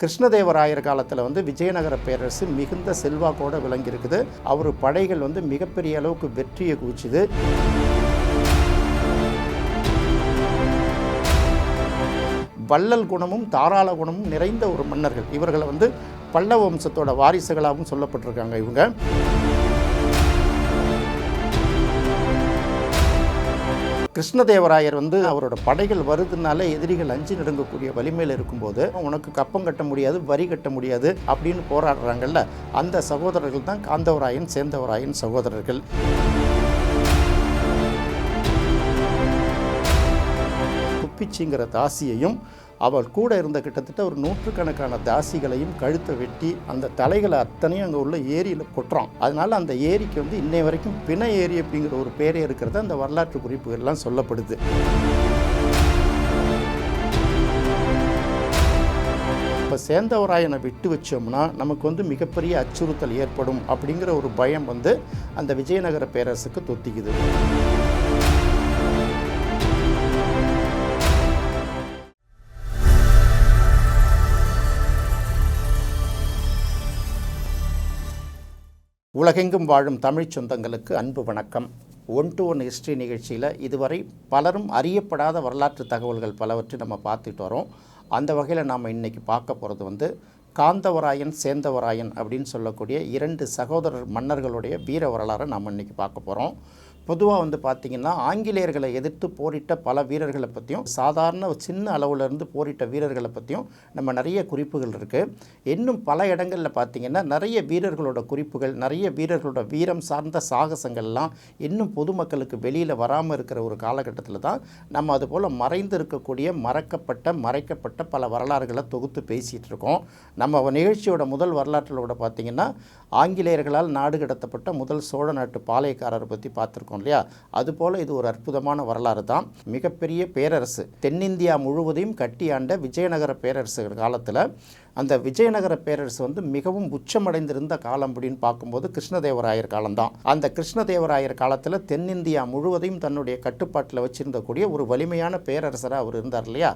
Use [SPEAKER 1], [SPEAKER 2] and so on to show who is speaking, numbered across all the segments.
[SPEAKER 1] கிருஷ்ணதேவராயர் காலத்தில் வந்து விஜயநகர பேரரசு மிகுந்த செல்வாக்கோடு விளங்கியிருக்குது. அவர் படைகள் வந்து மிகப்பெரிய அளவுக்கு வெற்றியை குவிச்சுது. வள்ளல் குணமும் தாராள குணமும் நிறைந்த ஒரு மன்னர்கள். இவர்களை வந்து பல்லவ வம்சத்தோட வாரிசுகளாகவும் சொல்லப்பட்டிருக்காங்க. இவங்க கிருஷ்ணதேவராயர் வந்து அவரோட படைகள் வருதுனால எதிரிகள் அஞ்சு நடுங்கக்கூடிய வலிமையில் இருக்கும்போது உனக்கு கப்பம் கட்ட முடியாது, வரி கட்ட முடியாது அப்படின்னு போராடுறாங்கல்ல, அந்த சகோதரர்கள் தான் காந்தவராயன் சேந்தவராயன் சகோதரர்கள். குப்பிச்சிங்கிற தாசியையும் அவள் கூட இருந்த கிட்டத்தட்ட ஒரு 100கணக்கான தாசிகளையும் கழுத்தை வெட்டி அந்த தலைகளை அத்தனையும் அங்கே உள்ள ஏரியில் கொட்டுறோம். அதனால அந்த ஏரிக்கு வந்து இன்னை வரைக்கும் பிண ஏரி அப்படிங்கிற ஒரு பேரே இருக்கிறது அந்த வரலாற்று குறிப்புகள்லாம் சொல்லப்படுது. இப்போ சேந்தவராயனை விட்டு வச்சோம்னா நமக்கு வந்து மிகப்பெரிய அச்சுறுத்தல் ஏற்படும் அப்படிங்கிற ஒரு பயம் வந்து அந்த விஜயநகர பேரரசுக்கு தொத்திக்குது. உலகெங்கும் வாழும் தமிழ் சொந்தங்களுக்கு அன்பு வணக்கம். 1-to-1 ஹிஸ்ட்ரி நிகழ்ச்சியில் இதுவரை பலரும் அறியப்படாத வரலாற்று தகவல்கள் பலவற்றை நம்ம பார்த்துட்டு வரோம். அந்த வகையில் நாம் இன்றைக்கி பார்க்க போகிறது வந்து காந்தவராயன் சேந்தவராயன் அப்படின்னு சொல்லக்கூடிய 2 சகோதரர் மன்னர்களுடைய வீர வரலாறை நாம் இன்றைக்கி பார்க்க போகிறோம். பொதுவாக வந்து பார்த்திங்கன்னா ஆங்கிலேயர்களை எதிர்த்து போரிட்ட பல வீரர்களை பற்றியும் சாதாரண சின்ன அளவுலேருந்து போரிட்ட வீரர்களை பற்றியும் நம்ம நிறைய குறிப்புகள் இருக்குது. இன்னும் பல இடங்களில் பார்த்திங்கன்னா நிறைய வீரர்களோட குறிப்புகள், நிறைய வீரர்களோட வீரம் சார்ந்த சாகசங்கள்லாம் இன்னும் பொதுமக்களுக்கு வெளியில் வராமல் இருக்கிற ஒரு காலகட்டத்தில் தான் நம்ம அதுபோல் மறைந்து இருக்கக்கூடிய மறைக்கப்பட்ட பல வரலாறுகளை தொகுத்து பேசிகிட்டு இருக்கோம். நம்ம நிகழ்ச்சியோட முதல் வரலாற்றிலோட பார்த்திங்கன்னா ஆங்கிலேயர்களால் நாடு கடத்தப்பட்ட முதல் சோழ நாட்டு பாளையக்காரரை பற்றி பார்த்துருக்கோம் இல்லையா? அதுபோல் இது ஒரு அற்புதமான வரலாறு தான். மிகப்பெரிய பேரரசு தென்னிந்தியா முழுவதையும் கட்டியாண்ட விஜயநகர பேரரசு காலத்தில் அந்த விஜயநகர பேரரசு வந்து மிகவும் உச்சமடைந்திருந்த காலம் அப்படின்னு பார்க்கும்போது கிருஷ்ணதேவராயர் காலம்தான். அந்த கிருஷ்ணதேவராயர் காலத்தில் தென்னிந்தியா முழுவதையும் தன்னுடைய கட்டுப்பாட்டில் வச்சிருந்தக்கூடிய ஒரு வலிமையான பேரரசராக அவர் இருந்தார் இல்லையா?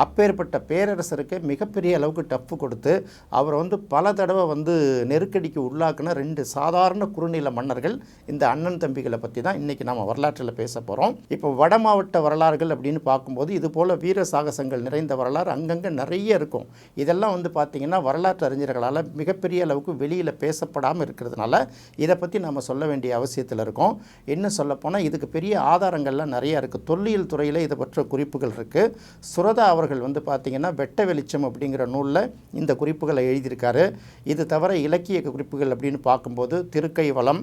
[SPEAKER 1] அப்பேற்பட்ட பேரரசருக்கு மிகப்பெரிய அளவுக்கு டஃப் கொடுத்து அவர் வந்து பல தடவை வந்து நெருக்கடிக்கு உள்ளாக்குன 2 சாதாரண குறுநில மன்னர்கள் இந்த அண்ணன் தம்பிகளை பற்றி தான் இன்றைக்கி நம்ம வரலாற்றில் பேச போகிறோம். இப்போ வட மாவட்ட வரலாறுகள் அப்படின்னு பார்க்கும்போது இது போல் வீர சாகசங்கள் நிறைந்த வரலாறு அங்கங்கே நிறைய இருக்கும். இதெல்லாம் வந்து பார்த்திங்கன்னா வரலாற்று அறிஞர்களால் மிகப்பெரிய அளவுக்கு வெளியில் பேசப்படாமல் இருக்கிறதுனால இதை பற்றி நம்ம சொல்ல வேண்டிய அவசியத்தில் இருக்கோம். இன்னும் சொல்லப்போனால் இதுக்கு பெரிய ஆதாரங்கள்லாம் நிறையா இருக்குது. தொல்லியல் துறையில் இதை பற்றிய குறிப்புகள் இருக்குது. சுரதா அவர்கள் வந்து பார்த்திங்கன்னா வெட்ட வெளிச்சம் அப்படிங்கிற நூலில் இந்த குறிப்புகளை எழுதியிருக்காரு. இது தவிர இலக்கிய குறிப்புகள் அப்படின்னு பார்க்கும்போது திருக்கைவளம்,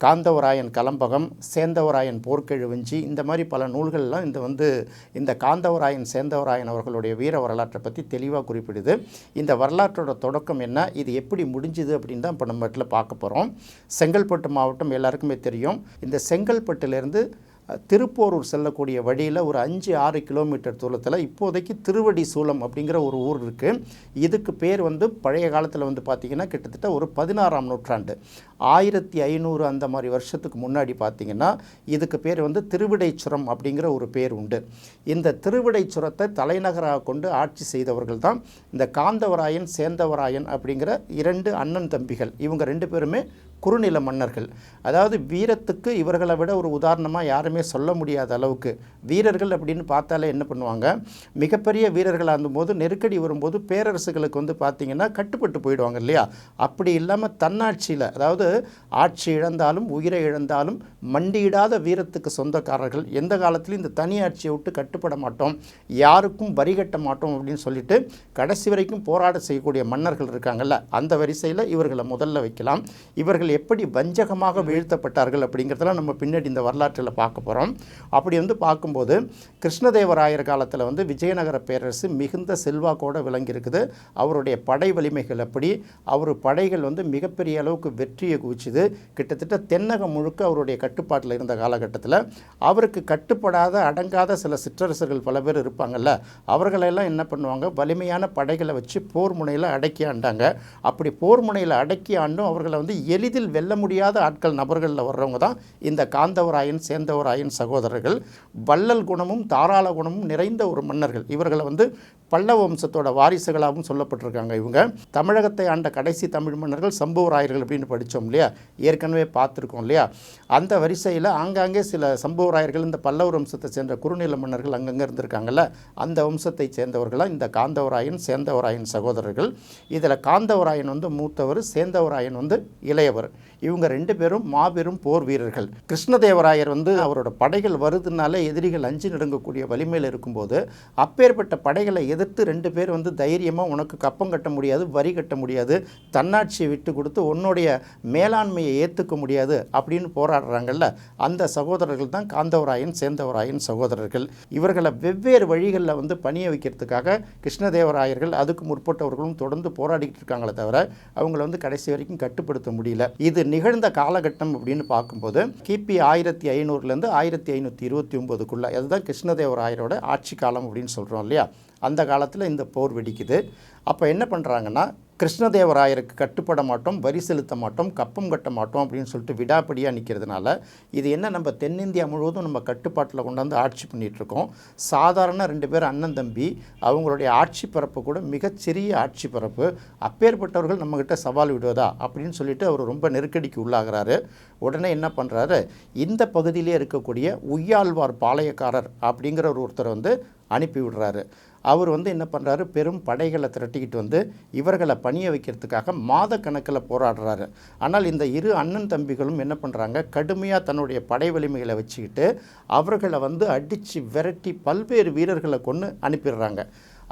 [SPEAKER 1] காந்தவராயன் கலம்பகம், சேந்தவராயன் போர்க்கெழுவஞ்சி, இந்த மாதிரி பல நூல்கள்லாம் இந்த காந்தவராயன் சேந்தவராயன் அவர்களுடைய வீர வரலாற்றை பற்றி தெளிவாக குறிப்பிடுது. இந்த வரலாற்றோட தொடக்கம் என்ன, இது எப்படி முடிஞ்சுது அப்படின்னு தான் இப்போ நம்ம இடத்துல பார்க்க போகிறோம். செங்கல்பட்டு மாவட்டம் எல்லாருக்குமே தெரியும். இந்த செங்கல்பட்டுலேருந்து திருப்போரூர் செல்லக்கூடிய வழியில் ஒரு 5-6 கிலோமீட்டர் தூரத்தில் இப்போதைக்கு திருவடி சூலம் அப்படிங்கிற ஒரு ஊர் இருக்குது. இதுக்கு பேர் வந்து பழைய காலத்தில் வந்து பார்த்திங்கன்னா கிட்டத்தட்ட ஒரு 16ஆம் நூற்றாண்டு 1500 அந்த மாதிரி வருஷத்துக்கு முன்னாடி பார்த்திங்கன்னா இதுக்கு பேர் வந்து திருவிடைச்சுரம் அப்படிங்கிற ஒரு பேர் உண்டு. இந்த திருவிடைச்சுரத்தை தலைநகராக கொண்டு ஆட்சி செய்தவர்கள் தான் இந்த காந்தவராயன் சேந்தவராயன் அப்படிங்கிற 2 அண்ணன் தம்பிகள். இவங்க 2 பேருமே குறுநில மன்னர்கள். அதாவது வீரத்துக்கு இவர்களை விட ஒரு உதாரணமாக யாருமே சொல்ல முடியாத அளவுக்கு வீரர்கள் அப்படின்னு பார்த்தாலே என்ன பண்ணுவாங்க, மிகப்பெரிய வீரர்களாக இருந்தபோது நெருக்கடி வரும்போது பேரரசுகளுக்கு வந்து பார்த்திங்கன்னா கட்டுப்பட்டு போயிடுவாங்க இல்லையா? அப்படி இல்லாமல் தன்னாட்சியில், அதாவது ஆட்சி இழந்தாலும் உயிரை இழந்தாலும் மண்டியிடாத வீரத்துக்கு சொந்தக்காரர்கள், எந்த காலத்துலையும் இந்த தனி ஆட்சியை விட்டு கட்டுப்பட மாட்டோம், யாருக்கும் வரி கட்ட மாட்டோம் அப்படின்னு சொல்லிட்டு கடைசி வரைக்கும் போராட செய்யக்கூடிய மன்னர்கள் இருக்காங்கல்ல, அந்த வரிசையில் இவர்களை முதல்ல வைக்கலாம். இவர்கள் எப்படி வஞ்சகமாக வீழ்த்தப்பட்டார்கள் அப்படிங்கிறதெல்லாம் நம்ம பின்னாடி இந்த வரலாற்றில் பார்க்க போகிறோம். அப்படி வந்து பார்க்கும்போது கிருஷ்ணதேவராயர் காலத்தில் வந்து விஜயநகர பேரரசு மிகுந்த செல்வாக்கோடு விளங்கியிருக்குது. அவருடைய படை வலிமைகள் அப்படி அவர் படைகள் வந்து மிகப்பெரிய அளவுக்கு வெற்றியை குவிச்சுது. கிட்டத்தட்ட தென்னகம் முழுக்க அவருடைய கட்டுப்பாட்டில் இருந்த காலகட்டத்தில் அவருக்கு கட்டுப்படாத அடங்காத சில சிற்றரசர்கள் பல பேர் இருப்பாங்கள்ல, அவர்களெல்லாம் என்ன பண்ணுவாங்க, வலிமையான படைகளை வச்சு போர் முனையில் அடக்கி ஆண்டாங்க. அப்படி போர் முனையில் அடக்கி ஆண்டும் அவர்களை வந்து எளிதில் எளிதில் வெல்ல முடியாத நபர்களில் வர்றவங்க தான் இந்த காந்தவராயன் சேந்தவராயன் சகோதரர்கள். வள்ளல் குணமும் தாராள குணமும் நிறைந்த ஒரு மன்னர்கள். இவர்களை பல்லவ வம்சத்தோட வாரிசுகளாகவும் சொல்லப்பட்டிருக்காங்க. இவங்க தமிழகத்தை ஆண்ட கடைசி தமிழ் மன்னர்கள் சம்புவராயர்கள் அப்படின்னு படித்தோம் இல்லையா, ஏற்கனவே பார்த்துருக்கோம் இல்லையா. அந்த வரிசையில் ஆங்காங்கே சில சம்புவராயர்கள் இந்த பல்லவ வம்சத்தை சேர்ந்த குறுநில மன்னர்கள் அங்கங்கே இருந்திருக்காங்கல்ல, அந்த வம்சத்தை சேர்ந்தவர்களாக இந்த காந்தவராயன் சேந்தவராயன் சகோதரர்கள். இதில் காந்தவராயன் மூத்தவர், சேந்தவராயன் இளையவர். இவங்க ரெண்டு பேரும் மாபெரும் போர் வீரர்கள். கிருஷ்ணதேவராயர் அவரோட படைகள் வருதுனால எதிரிகள் அஞ்சு நடுங்கக்கூடிய வலிமையில் இருக்கும்போது அப்பேற்பட்ட படைகளை எதிர்த்து ரெண்டு பேர் தைரியமாக உனக்கு கப்பம் கட்ட முடியாது, வரி கட்ட முடியாது, தன்னாட்சியை விட்டு கொடுத்து உன்னுடைய மேலாண்மையை ஏற்றுக்க முடியாது அப்படின்னு போராடுறாங்கல்ல, அந்த சகோதரர்கள் தான் காந்தவராயன் சேந்தவராயன் சகோதரர்கள். இவர்களை வெவ்வேறு வழிகளில் பணிய வைக்கிறதுக்காக கிருஷ்ணதேவராயர்கள் அதுக்கு முற்பட்டவர்களும் தொடர்ந்து போராடிக்கிட்டு இருக்காங்களே தவிர அவங்கள கடைசி வரைக்கும் கட்டுப்படுத்த முடியல. இது நிகழ்ந்த காலகட்டம் அப்படின்னு பார்க்கும்போது கிபி 1500 1529 அதுதான் கிருஷ்ணதேவராயரோட ஆட்சி காலம் அப்படின்னு சொல்கிறோம் இல்லையா. அந்த காலத்தில் இந்த போர் வெடிக்குது. அப்போ என்ன பண்ணுறாங்கன்னா, கிருஷ்ணதேவராயருக்கு கட்டுப்பட மாட்டோம், வரி செலுத்த மாட்டோம், கப்பம் கட்ட மாட்டோம் அப்படின்னு சொல்லிட்டு விடாப்படியாக நிற்கிறதுனால இது என்ன, நம்ம தென்னிந்தியா முழுவதும் நம்ம கட்டுப்பாட்டில் கொண்டாந்து ஆட்சி பண்ணிகிட்ருக்கோம். சாதாரண ரெண்டு பேர் அண்ணன் தம்பி, அவங்களுடைய ஆட்சி பரப்பு கூட மிகச்சிறிய ஆட்சி பரப்பு. அப்பேற்பட்டவர்கள் நம்மக்கிட்ட சவால் விடுவதா அப்படின்னு சொல்லிட்டு அவர் ரொம்ப நெருக்கடிக்கு உள்ளாகிறாரு. உடனே என்ன பண்ணுறாரு, இந்த பகுதியிலே இருக்கக்கூடிய உய்யாழ்வார் பாளையக்காரர் அப்படிங்கிற ஒருத்தரை அனுப்பி விடுறாரு. அவர் என்ன பண்ணுறாரு, பெரும் படைகளை திரட்டிக்கிட்டு இவர்களை பணிய வைக்கிறதுக்காக மாத கணக்கில் போராடுறாரு. ஆனால் இந்த இரு அண்ணன் தம்பிகளும் என்ன பண்ணுறாங்க, கடுமையாக தன்னுடைய படை வலிமைகளை வச்சுக்கிட்டு அவர்களை அடித்து விரட்டி பல்வேறு வீரர்களை கொண்டு அனுப்பிடுறாங்க.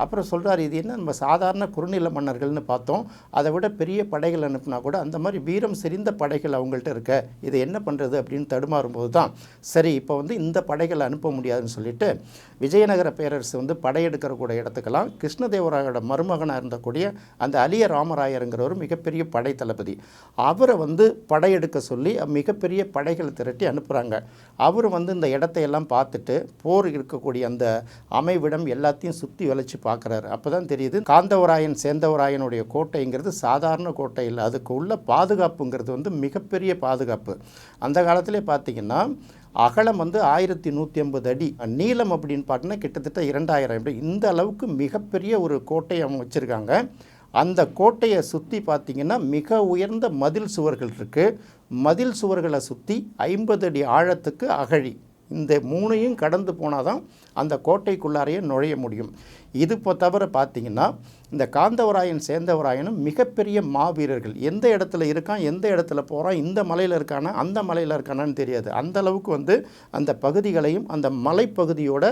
[SPEAKER 1] அப்புறம் சொல்கிறார், இது என்ன நம்ம சாதாரண குறுநில மன்னர்கள்னு பார்த்தோம், அதை விட பெரிய படைகள் அனுப்புனா கூட அந்த மாதிரி வீரம் செறிந்த படைகள் அவங்கள்ட்ட இருக்க, இதை என்ன பண்ணுறது அப்படின்னு தடுமாறும்போது தான் சரி இப்போ இந்த படைகளை அனுப்ப முடியாதுன்னு சொல்லிட்டு விஜயநகர பேரரசு படையெடுக்கிற கூட இடத்துக்கெல்லாம் கிருஷ்ணதேவராயோட மருமகனாக இருந்தக்கூடிய அந்த அலிய ராமராயருங்கிறவர் மிகப்பெரிய படை தளபதி, அவரை படையெடுக்க சொல்லி மிகப்பெரிய படைகளை திரட்டி அனுப்புகிறாங்க. அவர் இந்த இடத்தையெல்லாம் பார்த்துட்டு போர் இருக்கக்கூடிய அந்த அமைவிடம் எல்லாத்தையும் சுற்றி வளைச்சு பார்க்குறாரு. அப்போ தான் தெரியுது, காந்தவராயன் சேந்தவராயனுடைய கோட்டைங்கிறது சாதாரண கோட்டை இல்லை, அதுக்கு உள்ள பாதுகாப்புங்கிறது மிகப்பெரிய பாதுகாப்பு. அந்த காலத்திலே பார்த்திங்கன்னா அகலம் 1150 அடி, நீளம் அப்படின்னு பார்த்தீங்கன்னா கிட்டத்தட்ட 2000 அடி. இந்த அளவுக்கு மிகப்பெரிய ஒரு கோட்டையை அவங்க வச்சுருக்காங்க. அந்த கோட்டையை சுற்றி பார்த்திங்கன்னா மிக உயர்ந்த மதில் சுவர்கள் இருக்குது. மதில் சுவர்களை சுற்றி 50 அடி ஆழத்துக்கு அகழி. இந்த மூணையும் கடந்து போனால் தான் அந்த கோட்டைக்குள்ளாரையே நுழைய முடியும். இது தவிர பார்த்திங்கன்னா இந்த காந்தவராயன் சேந்தவராயனும் மிகப்பெரிய மாவீரர்கள். எந்த இடத்துல இருக்கான், எந்த இடத்துல போகிறான், இந்த மலையில் இருக்கானா அந்த மலையில் இருக்கானான்னு தெரியாது. அந்த அளவுக்கு அந்த பகுதிகளையும் அந்த மலைப்பகுதியோட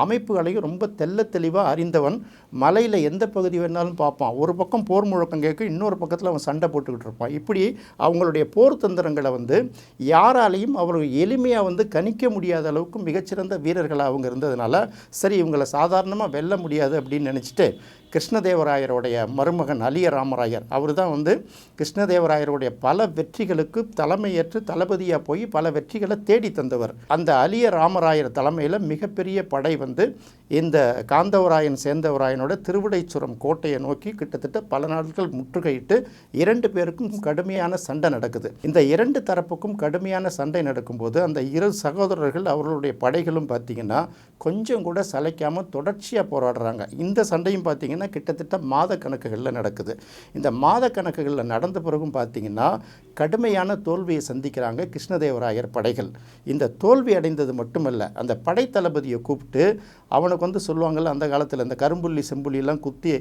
[SPEAKER 1] அமைப்புகளையும் ரொம்ப தெல்ல தெளிவாக அறிந்தவன். மலையில் எந்த பகுதி வேணாலும் பார்ப்பான். ஒரு பக்கம் போர் முழக்கம் கேட்க, இன்னொரு பக்கத்தில் அவன் சண்டை போட்டுக்கிட்டு இருப்பான். இப்படி அவங்களுடைய போர் தந்திரங்களை யாராலையும் அவர்கள் எளிமையாக கணிக்க முடியாத அளவுக்கு மிகச்சிறந்த வீரர்களாக அவங்க இருந்ததுனால சரி இவங்களை சாதாரணமாக வெல்ல முடியாது அப்படின்னு நினச்சிட்டு கிருஷ்ணதேவராயருடைய மருமகன் அலிய ராமராயர் அவர் தான் கிருஷ்ணதேவராயருடைய பல வெற்றிகளுக்கு தலைமையேற்று தளபதியாக போய் பல வெற்றிகளை தேடி தந்தவர். அந்த அலிய ராமராயர் தலைமையில் மிகப்பெரிய படை இந்த காந்தவராயன் சேந்தவராயனோட திருவிடைச்சுரம் கோட்டையை நோக்கி கிட்டத்தட்ட பல நாட்கள் முற்றுகையிட்டு இரண்டு பேருக்கும் கடுமையான சண்டை நடக்குது. இந்த இரண்டு தரப்புக்கும் கடுமையான சண்டை நடக்கும்போது அந்த இரு சகோதரர்கள் அவர்களுடைய படைகளும் பார்த்திங்கன்னா கொஞ்சம் கூட சளைக்காமல் தொடர்ச்சியாக போராடுறாங்க. இந்த சண்டையும் பார்த்திங்கன்னா கிட்டத்தட்ட மாத கணக்குகளில் நடக்குது. இந்த மாத கணக்குகளில் நடந்த பிறகும் பார்த்திங்கன்னா கடுமையான தோல்வியை சந்திக்கிறாங்க கிருஷ்ணதேவராயர் படைகள். இந்த தோல்வி அடைந்தது மட்டுமல்ல, அந்த படை தளபதியை கூப்பிட்டு அவனுக்கு சொல்லுவாங்கள்ல அந்த காலத்தில் இந்த கரும்புள்ளி செம்புள்ளியெல்லாம் குத்தி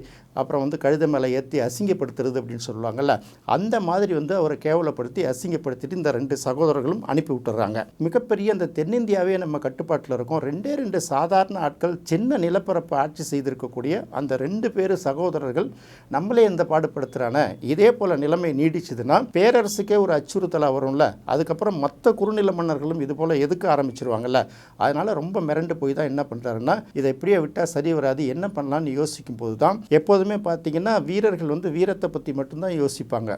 [SPEAKER 1] அப்புறம் கழுத மேலே ஏற்றி அசிங்கப்படுத்துறது அப்படின்னு சொல்லுவாங்கள்ல, அந்த மாதிரி அவரை கேவலப்படுத்தி அசிங்கப்படுத்திட்டு இந்த ரெண்டு சகோதரர்களும் அனுப்பி விட்டுறாங்க. மிகப்பெரிய அந்த தென்னிந்தியாவே நம்ம கட்டுப்பாட்டில் இருக்கோம். ரெண்டு சாதாரண ஆட்கள் சின்ன நிலப்பரப்பு ஆட்சி செய்திருக்கக்கூடிய அந்த ரெண்டு பேர் சகோதரர்கள் நம்மளே இந்த பாடுபடுத்துகிறான. இதே போல் நிலைமை நீடிச்சதுன்னா பேரரசுக்கே ஒரு அச்சுறுத்தலாக வரும்ல. அதுக்கப்புறம் மற்ற குறுநில மன்னர்களும் இது போல் எதுக்க ஆரம்பிச்சிருவாங்கல்ல. அதனால் ரொம்ப மிரண்டு போய் தான் என்ன பண்ணுறாருன்னா, இதை இப்படியே விட்டால் சரி வராது, என்ன பண்ணலான்னு யோசிக்கும் போது தான் எப்போதுமே பார்த்திங்கன்னா வீரர்கள் வீரத்தை பற்றி மட்டும்தான் யோசிப்பாங்க.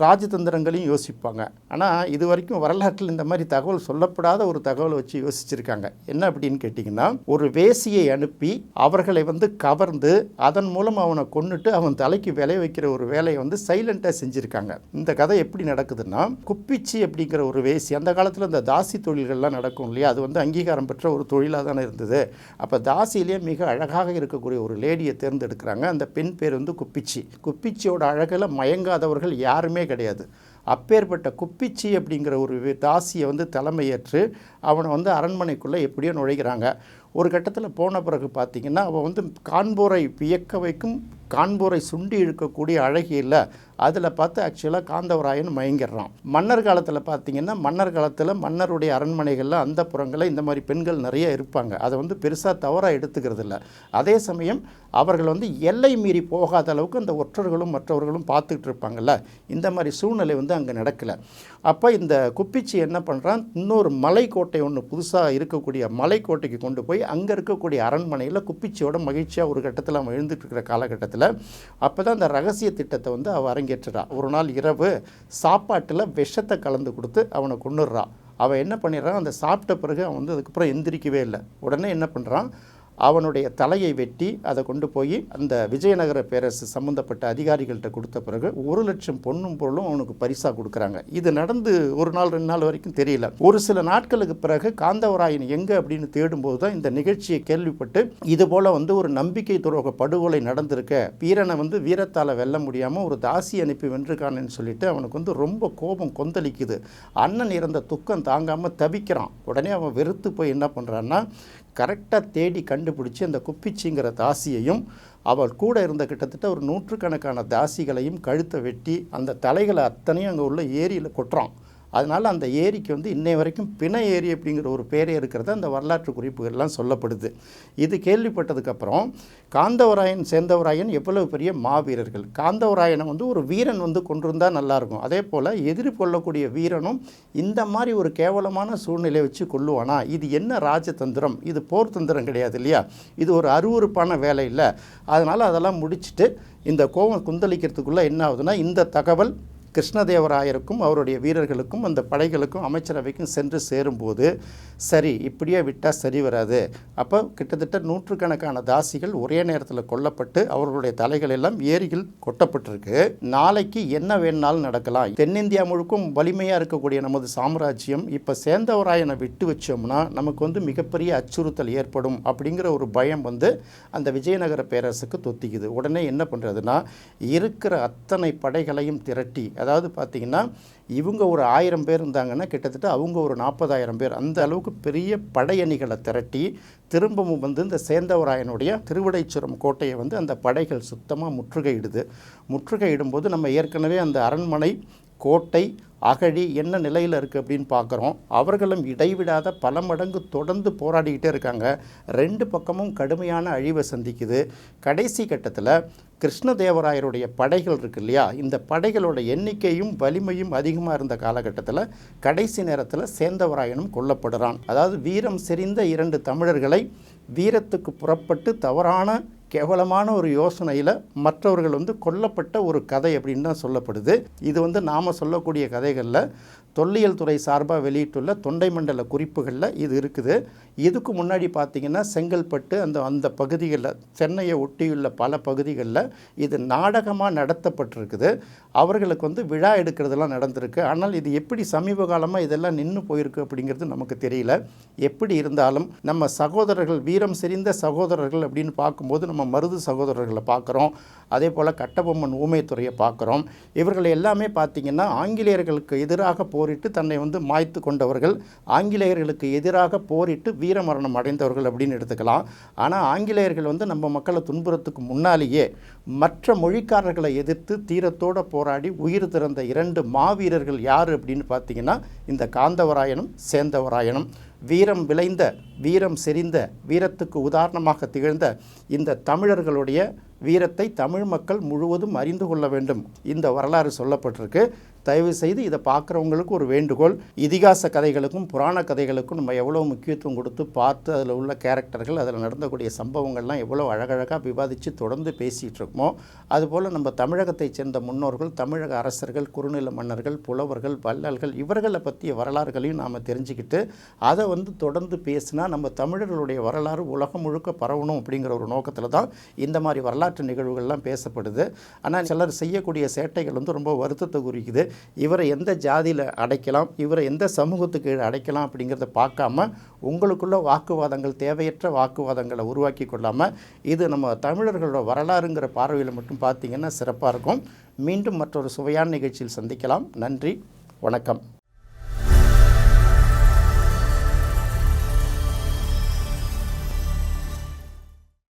[SPEAKER 1] ராஜதந்திரங்களையும் யோசிப்பாங்க. ஆனால் இது வரைக்கும் வரலாற்றில் இந்த மாதிரி தகவல் சொல்லப்படாத ஒரு தகவலை வச்சு யோசிச்சிருக்காங்க. என்ன அப்படின்னு கேட்டிங்கன்னா, ஒரு வேசியை அனுப்பி அவர்களை வந்து கவர்ந்து அதன் மூலம் அவனை கொன்னுட்டு அவன் தலைக்கு விளைய வைக்கிற ஒரு வேலையை வந்து சைலண்டாக செஞ்சுருக்காங்க. இந்த கதை எப்படி நடக்குதுன்னா, குப்பிச்சி அப்படிங்கிற ஒரு வேசி, அந்த காலத்தில் இந்த தாசி தொழில்கள்லாம் நடக்கும் இல்லையா, அது வந்து அங்கீகாரம் பெற்ற ஒரு தொழிலாக தானே இருந்தது. அப்போ தாசியிலேயே மிக அழகாக இருக்கக்கூடிய ஒரு லேடியை தேர்ந்தெடுக்கிறாங்க. அந்த பெண் பேர் வந்து குப்பிச்சி. குப்பிச்சியோட அழகில் மயங்காதவர்கள் யாருமே கிடையாது. அப்பேற்பட்ட குப்பிச்சி அப்படிங்கிற ஒரு தாசியை வந்து தலைமையேற்று அவனை வந்து அரண்மனைக்குள்ளே எப்படியோ நுழைகிறாங்க. ஒரு கட்டத்தில் போன பிறகு பார்த்திங்கன்னா, அவன் வந்து காண்போரை வியக்க வைக்கும், காண்போரை சுண்டி இழுக்கக்கூடிய அழகியில் அதில் பார்த்து ஆக்சுவலாக காந்தவராயன் மயங்கிடுறான். மன்னர் காலத்தில் பார்த்திங்கன்னா, மன்னர் காலத்தில் மன்னருடைய அரண்மனைகளில் அந்த புறங்களில் இந்த மாதிரி பெண்கள் நிறைய இருப்பாங்க. அதை வந்து பெருசாக தவறாக எடுத்துக்கிறது இல்லை. அதே சமயம் அவர்கள் வந்து எல்லை மீறி போகாத அளவுக்கு அந்த ஒற்றர்களும் மற்றவர்களும் பார்த்துக்கிட்டு இருப்பாங்கள்ல, இந்த மாதிரி சூழ்நிலை வந்து அங்கே நடக்கலை. அப்போ இந்த குப்பிச்சி என்ன பண்ணுறான், இன்னொரு மலைக்கோட்டை ஒன்று புதுசாக இருக்கக்கூடிய மலைக்கோட்டைக்கு கொண்டு போய் அங்கே இருக்கக்கூடிய அரண்மனையில் குப்பிச்சியோட மகிழ்ச்சியாக ஒரு கட்டத்தில் அவன் எழுந்துட்டு இருக்கிற காலகட்டத்தில் அப்போ தான் அந்த ரகசிய திட்டத்தை வந்து அவன் அரங்கேற்றுறா. ஒரு நாள் இரவு சாப்பாட்டில் விஷத்தை கலந்து கொடுத்து அவனை கொன்னுடுறான். அவன் என்ன பண்ணிடுறான், அந்த சாப்பிட்ட பிறகு அவன் வந்து அதுக்கப்புறம் எந்திரிக்கவே இல்லை. உடனே என்ன பண்ணுறான், அவனுடைய தலையை வெட்டி அதை கொண்டு போய் அந்த விஜயநகர பேரரசு சம்மந்தப்பட்ட அதிகாரிகள்கிட்ட கொடுத்த பிறகு 1,00,000 பொன்னும் பொருளும் அவனுக்கு பரிசாக கொடுக்குறாங்க. இது நடந்து ஒரு நாள் 2 நாள் வரைக்கும் தெரியல. ஒரு சில நாட்களுக்கு பிறகு காந்தவராயன் எங்கே அப்படின்னு தேடும்போது தான் இந்த நிகழ்ச்சியை கேள்விப்பட்டு, இது போல் வந்து ஒரு நம்பிக்கை துரோக படுகொலை நடந்திருக்க, வீரனை வந்து வீரத்தால் வெல்ல முடியாமல் ஒரு தாசி அனுப்பி வென்றுக்கானன்னு சொல்லிட்டு அவனுக்கு வந்து ரொம்ப கோபம் கொந்தளிக்குது. அண்ணன் இறந்த துக்கம் தாங்காமல் தவிக்கிறான். உடனே அவன் வெறுத்து போய் என்ன பண்ணுறான்னா, கரெக்டாக தேடி கண்டுபிடிச்சி அந்த குப்பிச்சிங்கிற தாசியையும் அவள் கூட இருந்த கிட்டத்தட்ட ஒரு 100கணக்கான தாசிகளையும் கழுத்தை வெட்டி அந்த தலைகளை அத்தனையும் அங்கே உள்ள ஏரியில் கொட்டுறான். அதனால் அந்த ஏரிக்கு வந்து இன்னை வரைக்கும் பிணை ஏரி அப்படிங்கிற ஒரு பேரே இருக்கிறது அந்த வரலாற்று குறிப்புகள்லாம் சொல்லப்படுது. இது கேள்விப்பட்டதுக்கப்புறம் காந்தவராயன் சேந்தவராயன் எவ்வளவு பெரிய மாவீரர்கள். காந்தவராயனை வந்து ஒரு வீரன் வந்து கொண்டிருந்தால் நல்லாயிருக்கும். அதே போல் எதிர்கொள்ளக்கூடிய வீரனும் இந்த மாதிரி ஒரு கேவலமான சூழ்நிலையை வச்சு கொள்ளுவானா? இது என்ன ராஜதந்திரம்? இது போர் தந்திரம் கிடையாது இல்லையா? இது ஒரு அருவருப்பான வேலை இல்லை. அதனால் அதெல்லாம் முடிச்சுட்டு இந்த கோவம் குந்தளிக்கிறதுக்குள்ளே என்ன ஆகுதுன்னா, இந்த தகவல் கிருஷ்ணதேவராயருக்கும் அவருடைய வீரர்களுக்கும் அந்த படைகளுக்கும் அமைச்சரவைக்கும் சென்று சேரும்போது, சரி இப்படியே விட்டால் சரி வராது. அப்போ கிட்டத்தட்ட 100கணக்கான தாசிகள் ஒரே நேரத்தில் கொல்லப்பட்டு அவர்களுடைய தலைகள் எல்லாம் ஏரியில் கொட்டப்பட்டிருக்கு. நாளைக்கு என்ன வேணாலும் நடக்கலாம். தென்னிந்தியா முழுக்கும் வலிமையாக இருக்கக்கூடிய நமது சாம்ராஜ்யம் இப்போ சேந்தவராயனை விட்டு வச்சோம்னா நமக்கு வந்து மிகப்பெரிய அச்சுறுத்தல் ஏற்படும் அப்படிங்கிற ஒரு பயம் வந்து அந்த விஜயநகர பேரரசுக்கு தொத்திக்குது. உடனே என்ன பண்ணுறதுன்னா, இருக்கிற அத்தனை படைகளையும் திரட்டி, அதாவது பார்த்திங்கன்னா இவங்க ஒரு 1000 பேர் இருந்தாங்கன்னா கிட்டத்தட்ட அவங்க ஒரு 40,000 பேர், அந்த அளவுக்கு பெரிய படையணிகளை திரட்டி திரும்பவும் வந்து இந்த சேந்தவராயனுடைய திருவிடைச்சுரம் கோட்டையை வந்து அந்த படைகள் சுத்தமாக முற்றுகையிடுது. முற்றுகையிடும்போது நம்ம ஏற்கனவே அந்த அரண்மனை கோட்டை அகழி என்ன நிலையில் இருக்குது அப்படின்னு பார்க்குறோம். அவர்களும் இடைவிடாத பல மடங்கு தொடர்ந்து போராடிக்கிட்டே இருக்காங்க. 2 பக்கமும் கடுமையான அழிவை சந்திக்குது. கடைசி கட்டத்தில் கிருஷ்ணதேவராயருடைய படைகள் இருக்கு இல்லையா, இந்த படைகளோட எண்ணிக்கையும் வலிமையும் அதிகமாக இருந்த காலகட்டத்தில் கடைசி நேரத்தில் சேந்தவராயனும் கொல்லப்படுறான். அதாவது வீரம் செறிந்த 2 தமிழர்களை வீரத்துக்கு புறப்பட்டு தவறான கேவலமான ஒரு யோசனையில் மற்றவர்கள் வந்து கொல்லப்பட்ட ஒரு கதை அப்படின்னு தான் சொல்லப்படுது. இது வந்து நாம் சொல்லக்கூடிய கதைகளில் தொல்லியல் துறை சார்பாக வெளியிட்டுள்ள தொண்டை மண்டல குறிப்புகளில் இது இருக்குது. இதுக்கு முன்னாடி பார்த்திங்கன்னா செங்கல்பட்டு அந்த பகுதிகளில், சென்னையை ஒட்டியுள்ள பல பகுதிகளில் இது நாடகமாக நடத்தப்பட்டிருக்குது. அவர்களுக்கு வந்து விழா எடுக்கிறதெல்லாம் நடந்திருக்கு. ஆனால் இது எப்படி சமீப காலமாக இதெல்லாம் நின்று போயிருக்கு அப்படிங்கிறது நமக்கு தெரியல. எப்படி இருந்தாலும் நம்ம சகோதரர்கள், வீரம் செறிந்த சகோதரர்கள் அப்படின்னு பார்க்கும்போது நம்ம மருது சகோதரர்களை பார்க்குறோம். அதே போல் கட்டபொம்மன் ஊமைத்துறையை பார்க்குறோம். இவர்கள் எல்லாமே பார்த்திங்கன்னா ஆங்கிலேயர்களுக்கு எதிராக போரிட்டு தன்னை வந்து மாய்த்து கொண்டவர்கள், ஆங்கிலேயர்களுக்கு எதிராக போரிட்டு வீரமரணம் அடைந்தவர்கள் அப்படின்னு எடுத்துக்கலாம். ஆனால் ஆங்கிலேயர்கள் வந்து நம்ம மக்களை துன்புறத்துக்கு முன்னாலேயே மற்ற மொழிக்காரர்களை எதிர்த்து தீரத்தோடு போராடி உயிர் திறந்த 2 மாவீரர்கள் யார் அப்படின்னு பார்த்திங்கன்னா இந்த காந்தவராயனும் சேந்தவராயனும். வீரம் விளைந்த, வீரம் செறிந்த, வீரத்துக்கு உதாரணமாக திகழ்ந்த இந்த தமிழர்களுடைய வீரத்தை தமிழ் மக்கள் முழுவதும் அறிந்து கொள்ள வேண்டும். இந்த வரலாறு சொல்லப்பட்டிருக்கு. தயவு செய்து இதை பார்க்குறவங்களுக்கு ஒரு வேண்டுகோள், இதிகாச கதைகளுக்கும் புராண கதைகளுக்கும் நம்ம எவ்வளோ முக்கியத்துவம் கொடுத்து பார்த்து அதில் உள்ள கேரக்டர்கள், அதில் நடந்தக்கூடிய சம்பவங்கள்லாம் எவ்வளோ அழகழகாக விவாதித்து தொடர்ந்து பேசிகிட்டு இருக்கோமோ, அதுபோல் நம்ம தமிழகத்தைச் சேர்ந்த முன்னோர்கள், தமிழக அரசர்கள், குறுநில மன்னர்கள், புலவர்கள், வள்ளல்கள் இவர்களை பற்றிய வரலாறுகளையும் நாம் தெரிஞ்சுக்கிட்டு அதை தொடர்ந்து பேசினா நம்ம தமிழர்களுடைய வரலாறு உலகம் முழுக்க பரவணும் அப்படிங்கிற ஒரு நோக்கத்தில் தான் இந்த மாதிரி வரலாற்று நிகழ்வுகள்லாம் பேசப்படுது. ஆனால் சிலர் செய்யக்கூடிய சேட்டைகள் ரொம்ப வருத்தத்தை குறிக்குது. இவரை எந்த ஜாதியில் அடைக்கலாம், இவரை எந்த சமூகத்துக்கு அடைக்கலாம் அப்படிங்கிறத பார்க்காம உங்களுக்குள்ள வாக்குவாதங்கள், தேவையற்ற வாக்குவாதங்களை உருவாக்கி கொள்ளாமல் இது நம்ம தமிழர்களோட வரலாறுங்கிற பார்வையில் மட்டும் பார்த்தீங்கன்னா சிறப்பாக இருக்கும். மீண்டும் மற்றொரு சுவையான நிகழ்ச்சியில் சந்திக்கலாம். நன்றி, வணக்கம்.